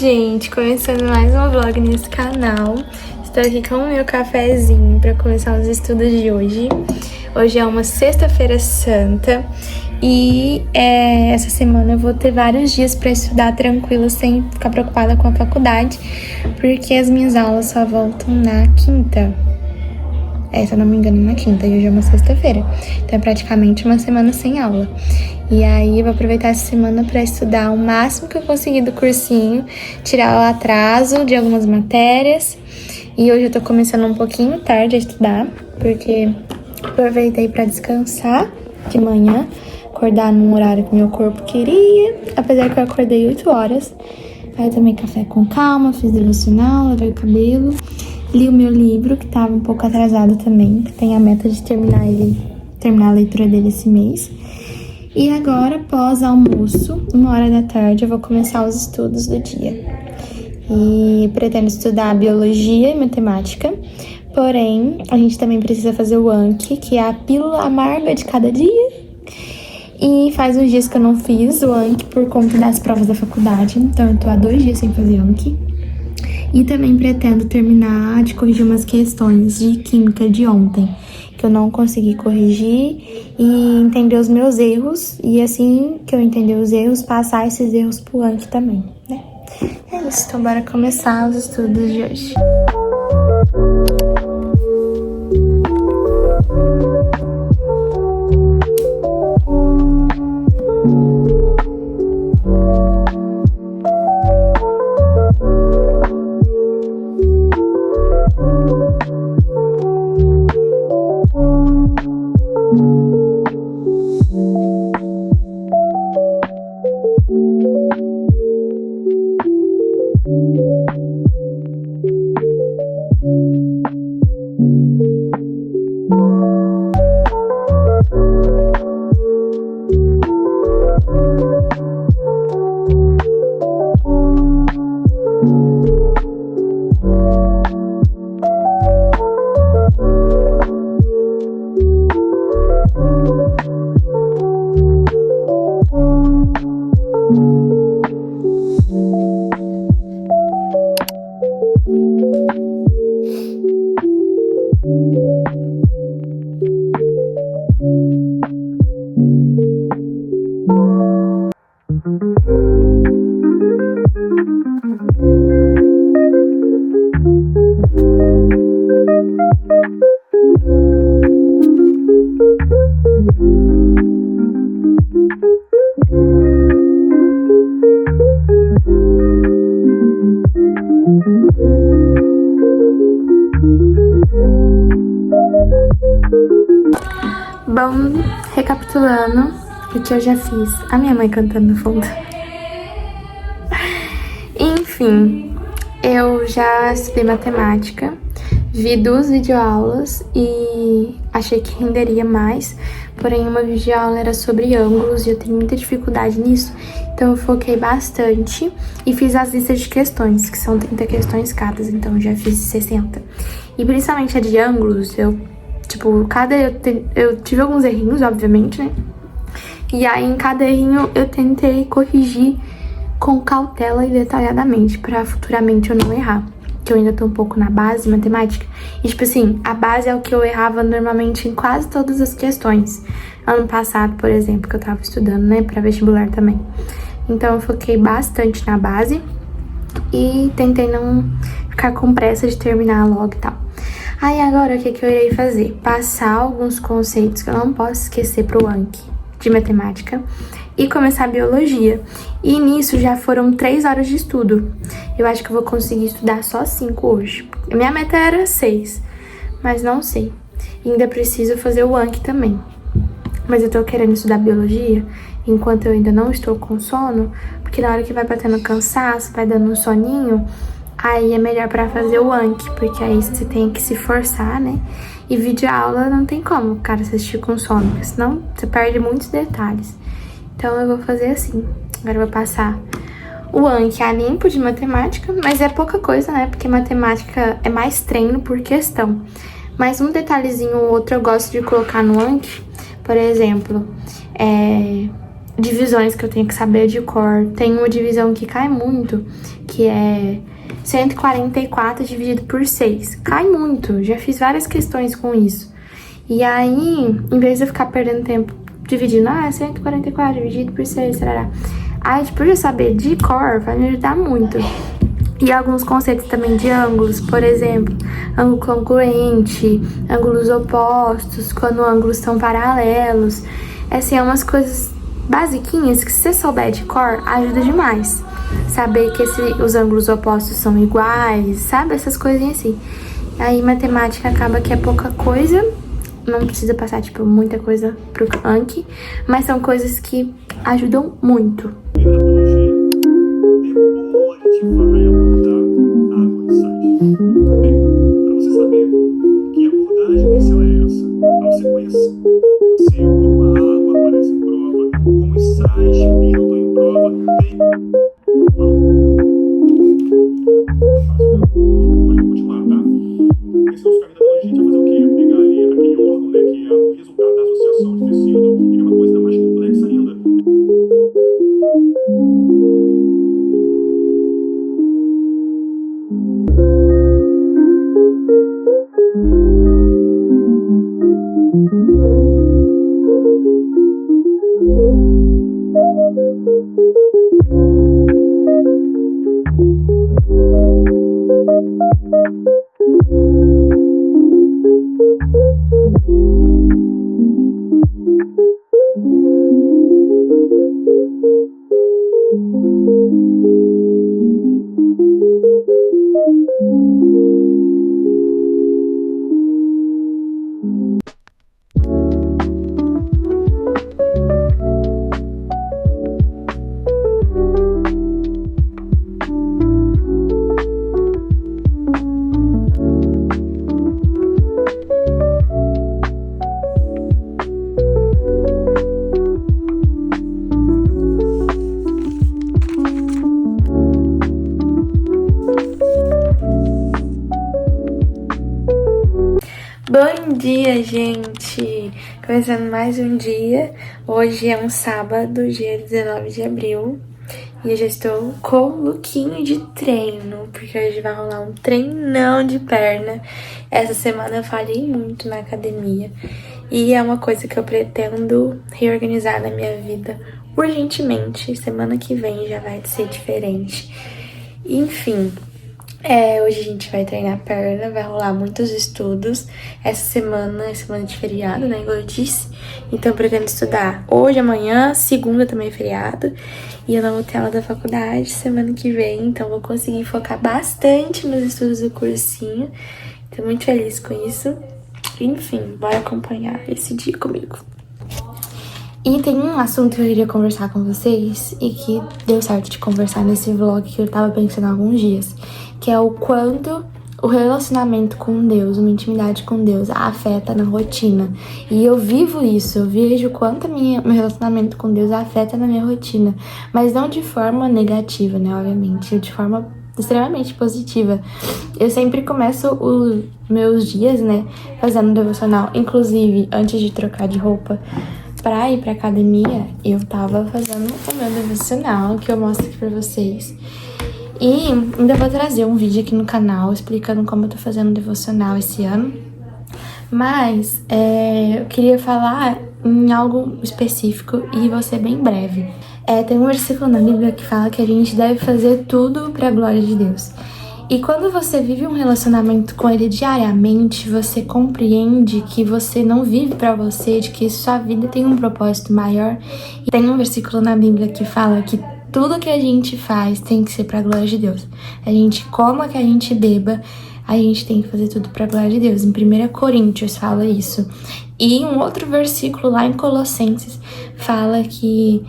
gente, começando mais um vlog nesse canal. Estou aqui com o meu cafezinho para começar os estudos de hoje. Hoje é uma sexta-feira santa e essa semana eu vou ter vários dias para estudar tranquila, sem ficar preocupada com a faculdade, porque as minhas aulas só voltam na quinta. Se eu não me engano, na quinta, e hoje é uma sexta-feira. Então é praticamente uma semana sem aula. E aí eu vou aproveitar essa semana para estudar o máximo que eu conseguir do cursinho, tirar o atraso de algumas matérias. E hoje eu tô começando um pouquinho tarde a estudar, porque aproveitei para descansar de manhã, acordar num horário que meu corpo queria, apesar que eu acordei 8 horas. Aí eu tomei café com calma, fiz devocional, lavei o cabelo. Li o meu livro, que estava um pouco atrasado também, que tem a meta de terminar a leitura dele esse mês. E agora, após almoço, 1h da tarde, eu vou começar os estudos do dia. E pretendo estudar biologia e matemática, porém, a gente também precisa fazer o Anki, que é a pílula amarga de cada dia. E faz uns dias que eu não fiz o Anki por conta das provas da faculdade, então eu tô há 2 dias sem fazer Anki. E também pretendo terminar de corrigir umas questões de química de ontem, que eu não consegui corrigir, e entender os meus erros. E assim que eu entender os erros, passar esses erros pro Anki também, né? É isso, então bora começar os estudos de hoje. Bom, recapitulando o que eu já fiz. A minha mãe cantando no fundo. Enfim, eu já estudei matemática, vi 2 videoaulas e achei que renderia mais, porém uma videoaula era sobre ângulos e eu tenho muita dificuldade nisso, então eu foquei bastante e fiz as listas de questões, que são 30 questões cada, então eu já fiz 60. E principalmente a de ângulos, eu tive alguns errinhos, obviamente, né? E aí, em cada errinho, eu tentei corrigir com cautela e detalhadamente, pra futuramente eu não errar. Que eu ainda tô um pouco na base matemática. E, tipo assim, a base é o que eu errava normalmente em quase todas as questões. Ano passado, por exemplo, que eu tava estudando, né? Pra vestibular também. Então, eu foquei bastante na base e tentei não ficar com pressa de terminar logo e tal. Aí agora o que eu irei fazer? Passar alguns conceitos que eu não posso esquecer pro Anki de matemática e começar a biologia. E nisso já foram 3 horas de estudo. Eu acho que eu vou conseguir estudar só 5 hoje. Minha meta era 6, mas não sei. E ainda preciso fazer o Anki também. Mas eu tô querendo estudar biologia enquanto eu ainda não estou com sono, porque na hora que vai batendo cansaço, vai dando um soninho, aí é melhor pra fazer o Anki, porque aí você tem que se forçar, né? E videoaula não tem como o cara assistir com sono, porque senão você perde muitos detalhes. Então eu vou fazer assim. Agora eu vou passar o Anki a limpo de matemática, mas é pouca coisa, né? Porque matemática é mais treino por questão. Mas um detalhezinho ou outro eu gosto de colocar no Anki, por exemplo, divisões que eu tenho que saber de cor. Tem uma divisão que cai muito, que é 144 dividido por 6. Cai muito, já fiz várias questões com isso. E aí, em vez de eu ficar perdendo tempo dividindo, 144 dividido por 6, tarará. Aí, tipo, eu já saber de cor vai me ajudar muito. E alguns conceitos também de ângulos, por exemplo, ângulo congruente, ângulos opostos, quando ângulos são paralelos. Assim, é umas coisas basiquinhas que se você souber de cor, ajuda demais. Saber que os ângulos opostos são iguais, sabe? Essas coisinhas assim. Aí matemática acaba que é pouca coisa, não precisa passar, tipo, muita coisa pro Anki, mas são coisas que ajudam muito. Vai abordar a água de sais. Bem, para você saber que abordagem inicial é essa, ao você conhecer como a água aparece em prova, como os sais pintam em prova, bem... Pode continuar, tá? Esse nosso caminho da biologia, a gente vai fazer o quê? Pegar ali aquele órgão, né, que é o resultado da associação de tecido, e é uma coisa ainda mais complexa ainda. Bom dia, gente! Começando mais um dia. Hoje é um sábado, dia 19 de abril. E eu já estou com o lookinho de treino, porque hoje vai rolar um treinão de perna. Essa semana eu falhei muito na academia. E é uma coisa que eu pretendo reorganizar na minha vida urgentemente. Semana que vem já vai ser diferente. Enfim... hoje a gente vai treinar perna, vai rolar muitos estudos. Essa semana é semana de feriado, né, igual eu disse. Então eu pretendo estudar hoje, amanhã, segunda também é feriado. E eu não vou ter aula da faculdade semana que vem, então vou conseguir focar bastante nos estudos do cursinho. Tô muito feliz com isso. Enfim, bora acompanhar esse dia comigo. E tem um assunto que eu queria conversar com vocês e que deu certo de conversar nesse vlog que eu tava pensando há alguns dias, que é o quanto o relacionamento com Deus, uma intimidade com Deus, afeta na rotina. E eu vivo isso, eu vejo o quanto meu relacionamento com Deus afeta na minha rotina, mas não de forma negativa, né, obviamente, de forma extremamente positiva. Eu sempre começo os meus dias, né, fazendo um devocional. Inclusive, antes de trocar de roupa pra ir pra academia, eu tava fazendo o meu devocional, que eu mostro aqui pra vocês. E ainda vou trazer um vídeo aqui no canal explicando como eu tô fazendo devocional esse ano. Mas eu queria falar em algo específico e vou ser bem breve. Tem um versículo na Bíblia que fala que a gente deve fazer tudo pra glória de Deus. E quando você vive um relacionamento com Ele diariamente, você compreende que você não vive pra você, de que sua vida tem um propósito maior. E tem um versículo na Bíblia que fala que tudo que a gente faz tem que ser pra glória de Deus. A gente coma, que a gente beba, a gente tem que fazer tudo pra glória de Deus. Em 1 Coríntios fala isso. E um outro versículo lá em Colossenses fala que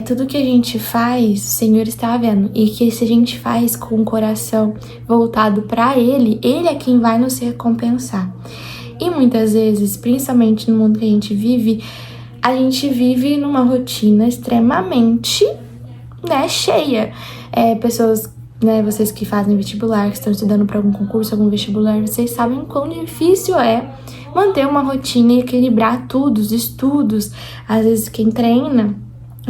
tudo que a gente faz, o Senhor está vendo. E que se a gente faz com o coração voltado pra Ele, Ele é quem vai nos recompensar. E muitas vezes, principalmente no mundo que a gente vive numa rotina extremamente, né, cheia. Pessoas, né, vocês que fazem vestibular, que estão estudando para algum concurso, algum vestibular, vocês sabem o quão difícil é manter uma rotina e equilibrar tudo, os estudos. Às vezes quem treina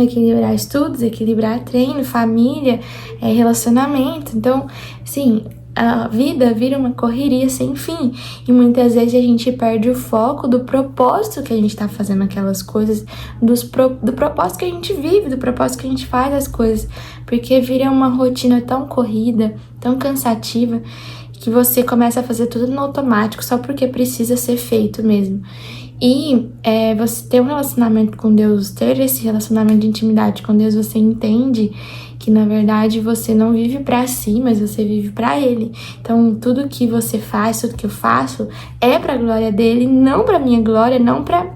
equilibrar estudos, equilibrar treino, família, relacionamento. Então, assim, a vida vira uma correria sem fim. E muitas vezes a gente perde o foco do propósito que a gente tá fazendo aquelas coisas, do propósito que a gente vive, do propósito que a gente faz as coisas. Porque vira uma rotina tão corrida, tão cansativa, que você começa a fazer tudo no automático só porque precisa ser feito mesmo. E você ter um relacionamento com Deus, ter esse relacionamento de intimidade com Deus, você entende que na verdade você não vive pra si, mas você vive pra Ele. Então tudo que você faz, tudo que eu faço é pra glória dele, não pra minha glória, não pra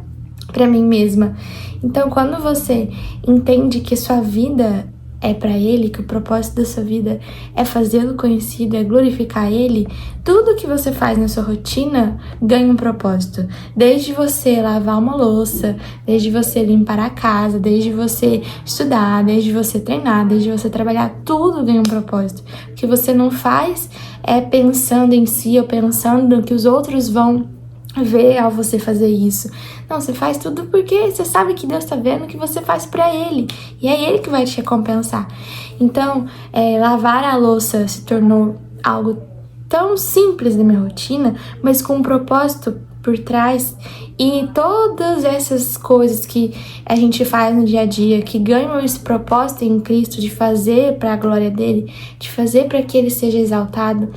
mim mesma. Então quando você entende que sua vida é pra Ele, que o propósito da sua vida é fazê-lo conhecido, é glorificar Ele, tudo que você faz na sua rotina ganha um propósito. Desde você lavar uma louça, desde você limpar a casa, desde você estudar, desde você treinar, desde você trabalhar, tudo ganha um propósito. O que você não faz é pensando em si ou pensando no que os outros vão ver ao você fazer isso. Não, você faz tudo porque você sabe que Deus tá vendo que você faz pra Ele. E é Ele que vai te recompensar. Então, lavar a louça se tornou algo tão simples da minha rotina, mas com um propósito por trás. E todas essas coisas que a gente faz no dia a dia, que ganham esse propósito em Cristo de fazer pra glória dele, de fazer para que Ele seja exaltado,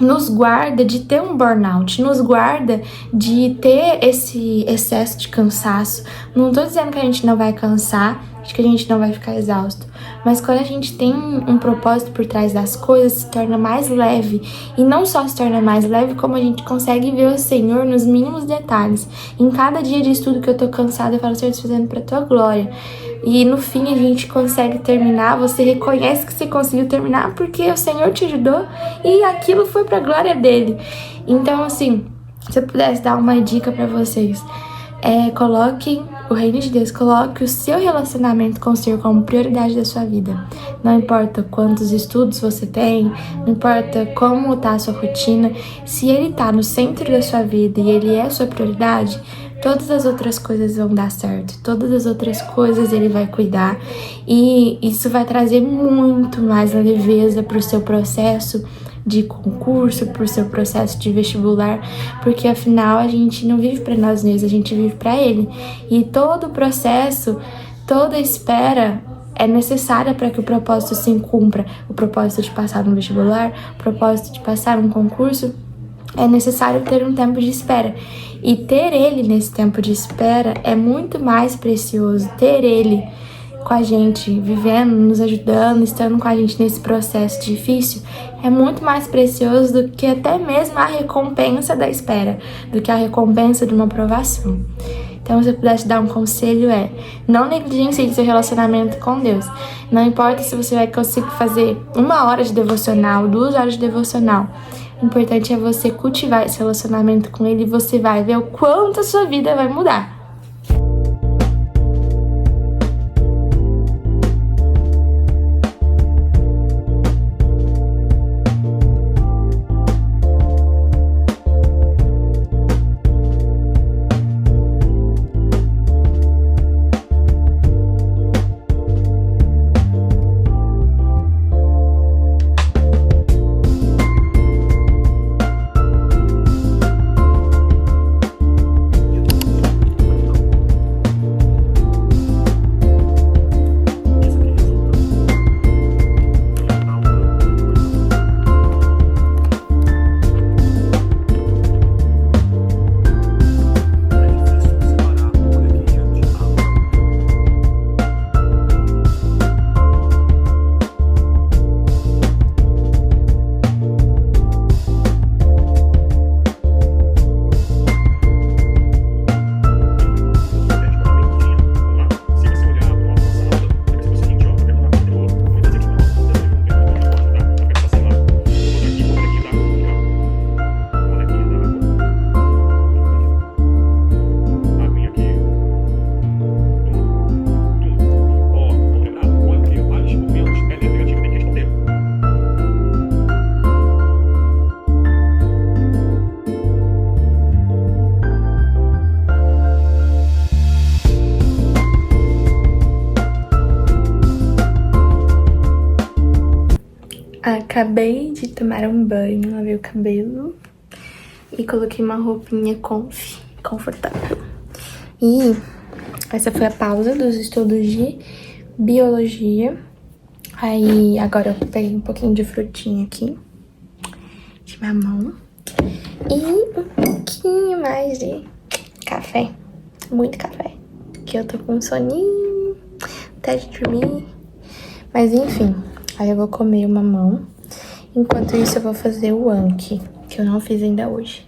nos guarda de ter um burnout, nos guarda de ter esse excesso de cansaço. Não tô dizendo que a gente não vai cansar, que a gente não vai ficar exausto, mas quando a gente tem um propósito por trás das coisas, se torna mais leve. E não só se torna mais leve, como a gente consegue ver o Senhor nos mínimos detalhes. Em cada dia de estudo que eu tô cansada, eu falo, Senhor, estou fazendo pra tua glória. E no fim a gente consegue terminar, você reconhece que você conseguiu terminar porque o Senhor te ajudou e aquilo foi pra glória dele. Então, assim, se eu pudesse dar uma dica pra vocês, coloquem o reino de Deus, coloque o seu relacionamento com o Senhor como prioridade da sua vida. Não importa quantos estudos você tem, não importa como tá a sua rotina, se Ele tá no centro da sua vida e Ele é a sua prioridade, todas as outras coisas vão dar certo, todas as outras coisas Ele vai cuidar, e isso vai trazer muito mais leveza pro seu processo de concurso, pro seu processo de vestibular, porque afinal a gente não vive para nós mesmos, a gente vive para Ele. E todo o processo, toda a espera é necessária para que o propósito se cumpra. O propósito de passar no vestibular, o propósito de passar um concurso, é necessário ter um tempo de espera. E ter Ele nesse tempo de espera é muito mais precioso. Ter Ele com a gente, vivendo, nos ajudando, estando com a gente nesse processo difícil, é muito mais precioso do que até mesmo a recompensa da espera, do que a recompensa de uma aprovação. Então, se eu pudesse dar um conselho não negligencie seu relacionamento com Deus. Não importa se você vai conseguir fazer 1 hora de devocional, 2 horas de devocional. O importante é você cultivar esse relacionamento com Ele e você vai ver o quanto a sua vida vai mudar. Acabei de tomar um banho, lavei o cabelo e coloquei uma roupinha confortável. E essa foi a pausa dos estudos de biologia. Aí agora eu peguei um pouquinho de frutinha aqui, de mamão, e um pouquinho mais de café, muito café, que eu tô com um soninho, até de dormir, mas enfim, aí eu vou comer o mamão, enquanto isso eu vou fazer o Anki, que eu não fiz ainda hoje.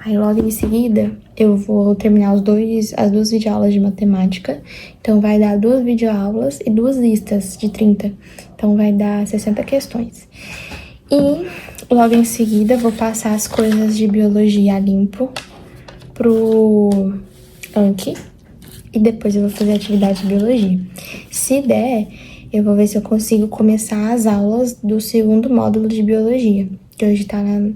Aí logo em seguida eu vou terminar as duas videoaulas de matemática, então vai dar 2 videoaulas e 2 listas de 30, então vai dar 60 questões. E logo em seguida eu vou passar as coisas de biologia a limpo pro Anki e depois eu vou fazer a atividade de biologia. Se der, eu vou ver se eu consigo começar as aulas do 2º módulo de biologia, que hoje tá no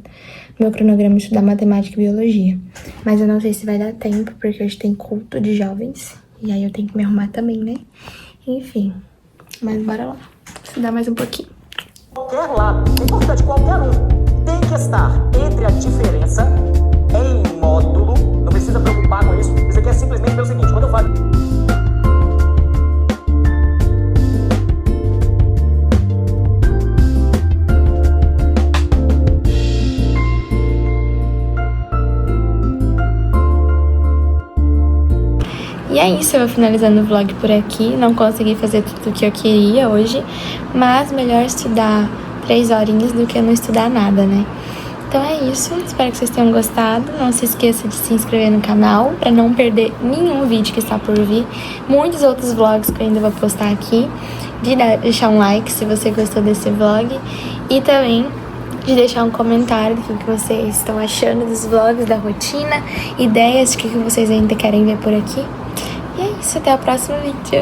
meu cronograma de estudar matemática e biologia. Mas eu não sei se vai dar tempo, porque hoje tem culto de jovens, e aí eu tenho que me arrumar também, né? Enfim, mas bora lá, estudar mais um pouquinho. Qualquer lado, é importante, qualquer um, tem que estar entre a diferença em módulo, não precisa preocupar com isso, isso aqui é simplesmente pelo seguinte, quando eu falo... E é isso, eu vou finalizando o vlog por aqui. Não consegui fazer tudo o que eu queria hoje, mas melhor estudar 3 horinhas do que não estudar nada, né? Então é isso, espero que vocês tenham gostado. Não se esqueça de se inscrever no canal para não perder nenhum vídeo que está por vir. Muitos outros vlogs que eu ainda vou postar aqui. De deixar um like se você gostou desse vlog. E também de deixar um comentário do que vocês estão achando dos vlogs, da rotina, ideias de que vocês ainda querem ver por aqui. E é isso, até o próximo vídeo.